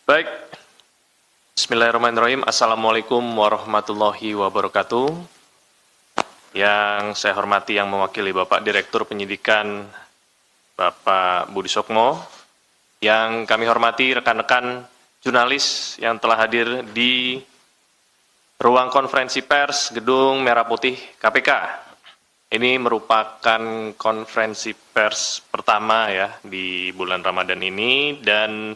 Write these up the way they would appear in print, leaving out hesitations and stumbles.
Baik, Bismillahirrahmanirrahim. Assalamualaikum warahmatullahi wabarakatuh. Yang saya hormati yang mewakili Bapak Direktur Penyidikan, Bapak Budi Sukmo. Yang kami hormati rekan-rekan jurnalis yang telah hadir di ruang konferensi pers Gedung Merah Putih KPK. Ini merupakan konferensi pers pertama ya di bulan Ramadan ini, dan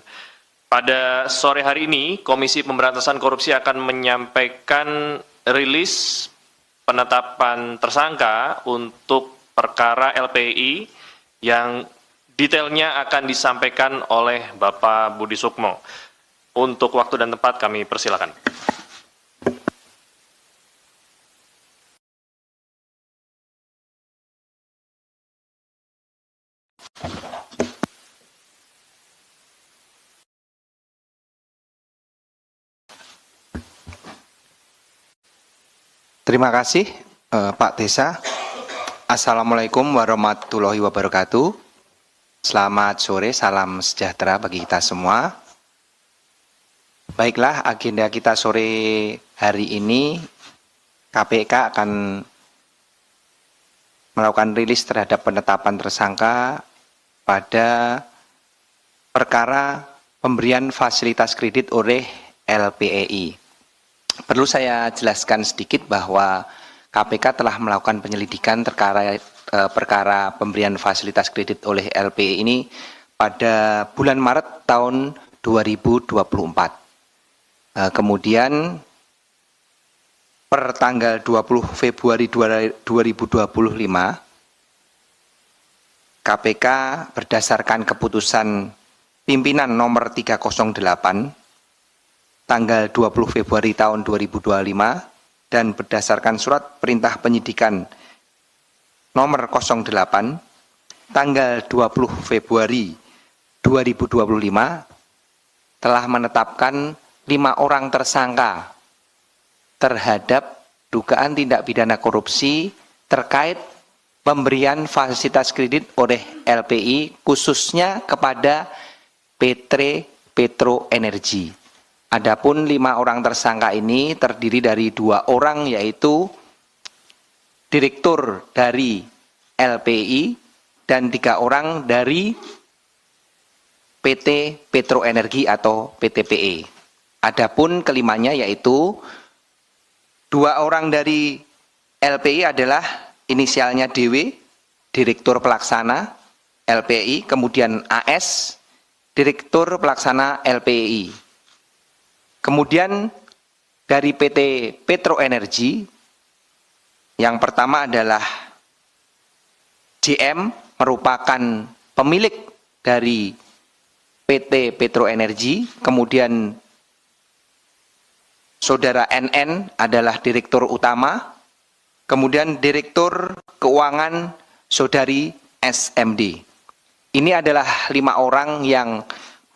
pada sore hari ini, Komisi Pemberantasan Korupsi akan menyampaikan rilis penetapan tersangka untuk perkara LPI yang detailnya akan disampaikan oleh Bapak Budi Sukmo. Untuk waktu dan tempat kami persilakan. Terima kasih Pak Desa. Assalamualaikum warahmatullahi wabarakatuh. Selamat sore, salam sejahtera bagi kita semua. Baiklah, agenda kita sore hari ini, KPK akan melakukan rilis terhadap penetapan tersangka pada perkara pemberian fasilitas kredit oleh LPEI. Perlu saya jelaskan sedikit bahwa KPK telah melakukan penyelidikan terkait perkara pemberian fasilitas kredit oleh LPEI ini pada bulan Maret tahun 2024. Kemudian per tanggal 20 Februari 2025, KPK berdasarkan keputusan pimpinan nomor 308 tanggal 20 Februari tahun 2025 dan berdasarkan surat perintah penyidikan nomor 08 tanggal 20 Februari 2025 telah menetapkan 5 orang tersangka terhadap dugaan tindak pidana korupsi terkait pemberian fasilitas kredit oleh LPI khususnya kepada PT Petro Energi. Adapun 5 orang tersangka ini terdiri dari 2 orang, yaitu direktur dari LPI dan 3 orang dari PT Petro Energi atau PTPE. Adapun kelimanya yaitu 2 orang dari LPI adalah inisialnya DW, Direktur Pelaksana LPI, kemudian AS, Direktur Pelaksana LPI. Kemudian dari PT Petro Energi, yang pertama adalah JM, merupakan pemilik dari PT Petro Energi, kemudian saudara NN adalah direktur utama, kemudian direktur keuangan saudari SMD. Ini adalah 5 orang yang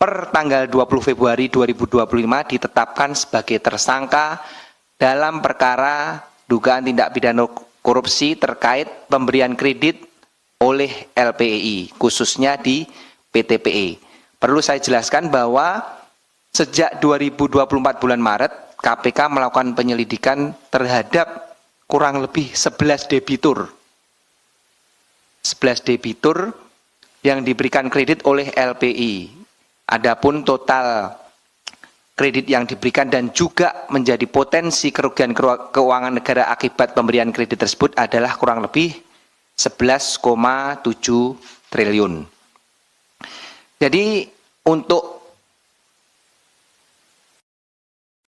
per tanggal 20 Februari 2025 ditetapkan sebagai tersangka dalam perkara dugaan tindak pidana korupsi terkait pemberian kredit oleh LPEI, khususnya di PTPE. Perlu saya jelaskan bahwa sejak 2024 bulan Maret, KPK melakukan penyelidikan terhadap kurang lebih 11 debitur. 11 debitur yang diberikan kredit oleh LPI. Adapun total kredit yang diberikan dan juga menjadi potensi kerugian keuangan negara akibat pemberian kredit tersebut adalah kurang lebih 11,7 triliun. Jadi untuk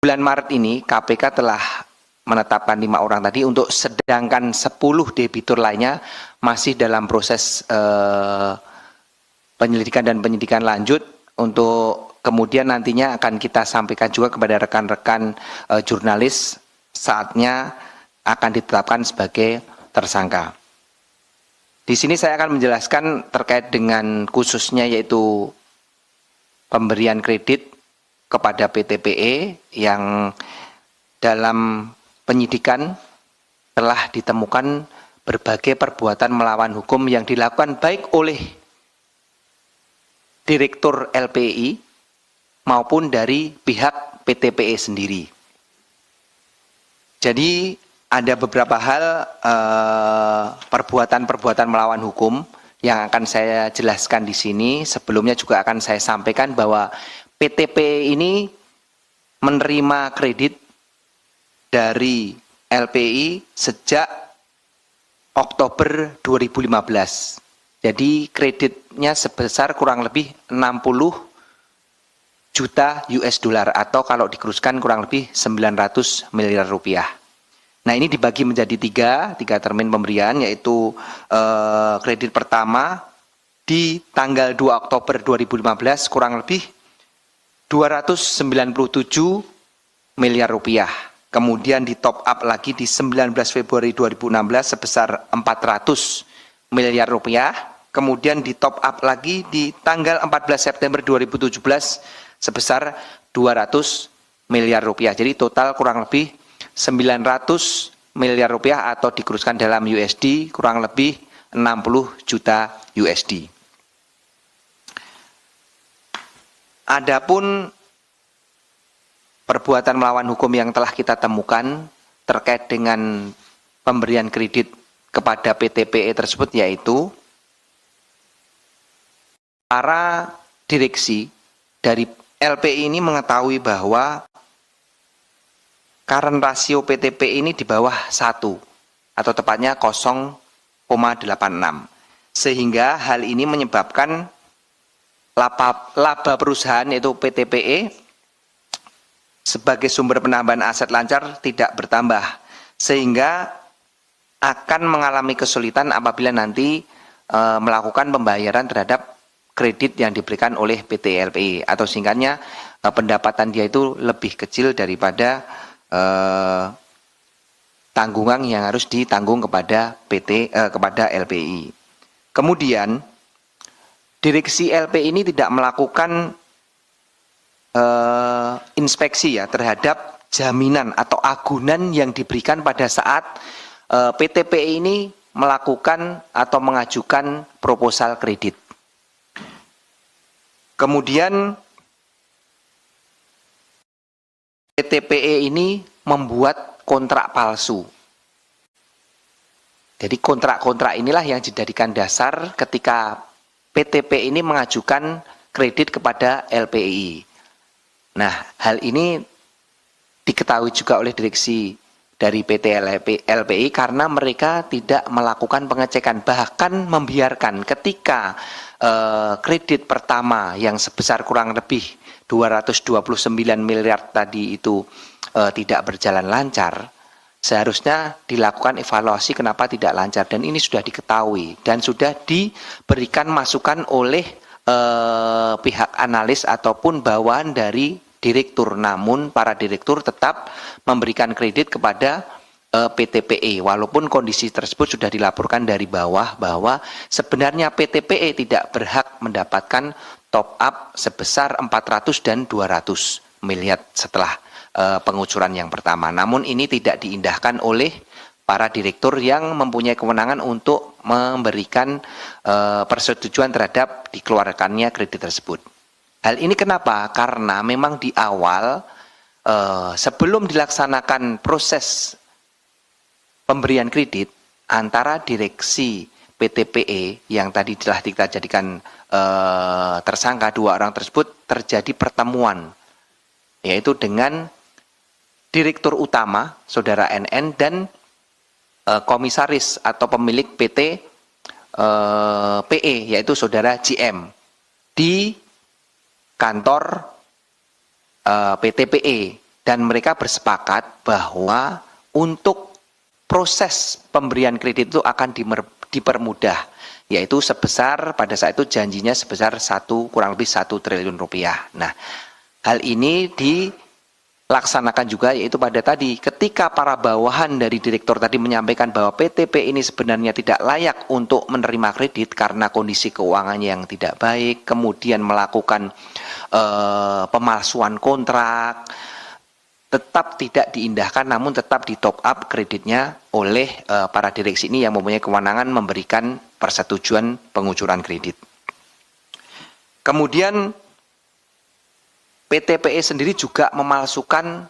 bulan Maret ini KPK telah menetapkan 5 orang tadi, untuk sedangkan 10 debitur lainnya masih dalam proses penyelidikan dan penyidikan lanjut. Untuk kemudian nantinya akan kita sampaikan juga kepada rekan-rekan jurnalis, saatnya akan ditetapkan sebagai tersangka. Di sini saya akan menjelaskan terkait dengan khususnya yaitu pemberian kredit kepada PTPE yang dalam penyidikan telah ditemukan berbagai perbuatan melawan hukum yang dilakukan baik oleh Direktur LPI maupun dari pihak PTPE sendiri. Jadi ada beberapa hal perbuatan-perbuatan melawan hukum yang akan saya jelaskan di sini. Sebelumnya juga akan saya sampaikan bahwa PTPE ini menerima kredit dari LPI sejak Oktober 2015. Jadi kreditnya sebesar kurang lebih 60 juta US dollar atau kalau dikuruskan kurang lebih 900 miliar rupiah. Nah, ini dibagi menjadi tiga termin pemberian, yaitu kredit pertama di tanggal 2 Oktober 2015 kurang lebih 297 miliar rupiah. Kemudian di top up lagi di 19 Februari 2016 sebesar 400 miliar rupiah. Kemudian di top up lagi di tanggal 14 September 2017 sebesar 200 miliar rupiah. Jadi total kurang lebih 900 miliar rupiah atau dikuruskan dalam USD kurang lebih 60 juta USD. Adapun perbuatan melawan hukum yang telah kita temukan terkait dengan pemberian kredit kepada PTPE tersebut, yaitu para direksi dari LPI ini mengetahui bahwa current rasio PTPE ini di bawah 1 atau tepatnya 0,86, sehingga hal ini menyebabkan laba perusahaan yaitu PTPE sebagai sumber penambahan aset lancar tidak bertambah, sehingga akan mengalami kesulitan apabila nanti melakukan pembayaran terhadap kredit yang diberikan oleh PT LPI, atau singkatnya pendapatan dia itu lebih kecil daripada tanggungan yang harus ditanggung kepada kepada LPI. Kemudian direksi LPI ini tidak melakukan inspeksi ya terhadap jaminan atau agunan yang diberikan pada saat PTPE ini melakukan atau mengajukan proposal kredit. Kemudian PTPE ini membuat kontrak palsu. Jadi kontrak-kontrak inilah yang dijadikan dasar ketika PTPE ini mengajukan kredit kepada LPI. Nah, hal ini diketahui juga oleh direksi dari PT LPI karena mereka tidak melakukan pengecekan, bahkan membiarkan ketika kredit pertama yang sebesar kurang lebih 229 miliar tadi itu tidak berjalan lancar, seharusnya dilakukan evaluasi kenapa tidak lancar, dan ini sudah diketahui dan sudah diberikan masukan oleh pihak analis ataupun bawahan dari direktur. Namun para direktur tetap memberikan kredit kepada PTPE walaupun kondisi tersebut sudah dilaporkan dari bawah bahwa sebenarnya PTPE tidak berhak mendapatkan top up sebesar 400 dan 200 miliar setelah pengucuran yang pertama. Namun ini tidak diindahkan oleh para direktur yang mempunyai kewenangan untuk memberikan persetujuan terhadap dikeluarkannya kredit tersebut. Hal ini kenapa? Karena memang di awal sebelum dilaksanakan proses pemberian kredit antara direksi PTPE yang tadi telah kita jadikan tersangka, dua orang tersebut terjadi pertemuan, yaitu dengan direktur utama saudara NN dan komisaris atau pemilik PT PE yaitu saudara GM di kantor PTPE, dan mereka bersepakat bahwa untuk proses pemberian kredit itu akan dipermudah, yaitu sebesar pada saat itu janjinya sebesar kurang lebih 1 triliun rupiah. Nah, hal ini dilaksanakan juga yaitu pada tadi ketika para bawahan dari direktur tadi menyampaikan bahwa PTP ini sebenarnya tidak layak untuk menerima kredit karena kondisi keuangannya yang tidak baik, kemudian melakukan pemalsuan kontrak, tetap tidak diindahkan namun tetap di top up kreditnya oleh para direksi ini yang mempunyai kewenangan memberikan persetujuan pengucuran kredit. Kemudian PTPE sendiri juga memalsukan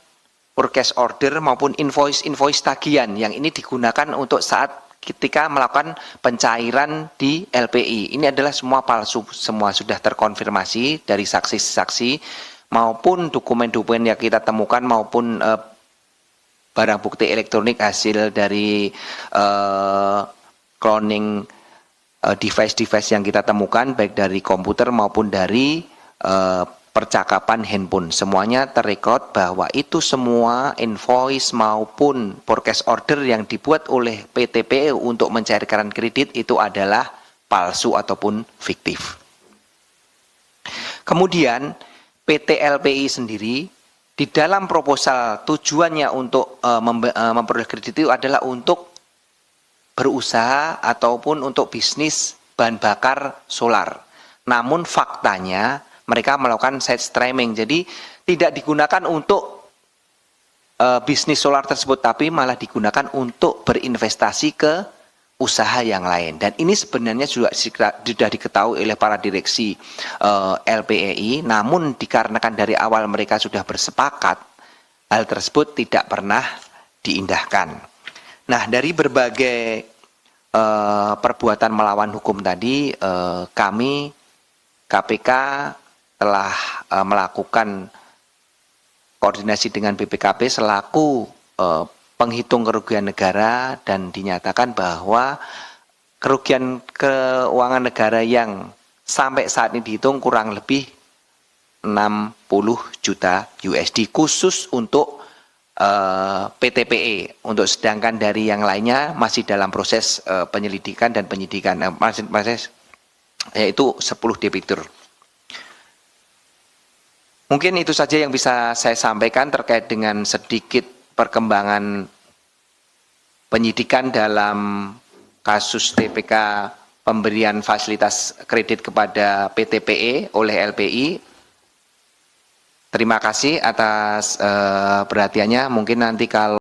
purchase order maupun invoice tagihan yang ini digunakan untuk saat ketika melakukan pencairan di LPI. Ini adalah semua palsu, semua sudah terkonfirmasi dari saksi-saksi maupun dokumen-dokumen yang kita temukan maupun barang bukti elektronik hasil dari cloning device-device yang kita temukan baik dari komputer maupun dari percakapan handphone. Semuanya terrekod bahwa itu semua invoice maupun purchase order yang dibuat oleh PTPE untuk mencairkan kredit itu adalah palsu ataupun fiktif. Kemudian PT LPI sendiri di dalam proposal tujuannya untuk memperoleh kredit itu adalah untuk berusaha ataupun untuk bisnis bahan bakar solar. Namun faktanya mereka melakukan side streaming, jadi tidak digunakan untuk bisnis solar tersebut, tapi malah digunakan untuk berinvestasi ke usaha yang lain. Dan ini sebenarnya sudah diketahui oleh para direksi LPEI, namun dikarenakan dari awal mereka sudah bersepakat, hal tersebut tidak pernah diindahkan. Nah, dari berbagai perbuatan melawan hukum tadi, kami KPK telah melakukan koordinasi dengan BPKP selaku penghitung kerugian negara dan dinyatakan bahwa kerugian keuangan negara yang sampai saat ini dihitung kurang lebih 60 juta USD khusus untuk PTPE. Untuk sedangkan dari yang lainnya masih dalam proses penyelidikan dan penyidikan, yaitu 10 debitur. Mungkin itu saja yang bisa saya sampaikan terkait dengan sedikit perkembangan penyidikan dalam kasus TPK pemberian fasilitas kredit kepada PTPE oleh LPI. Terima kasih atas perhatiannya. Mungkin nanti kalau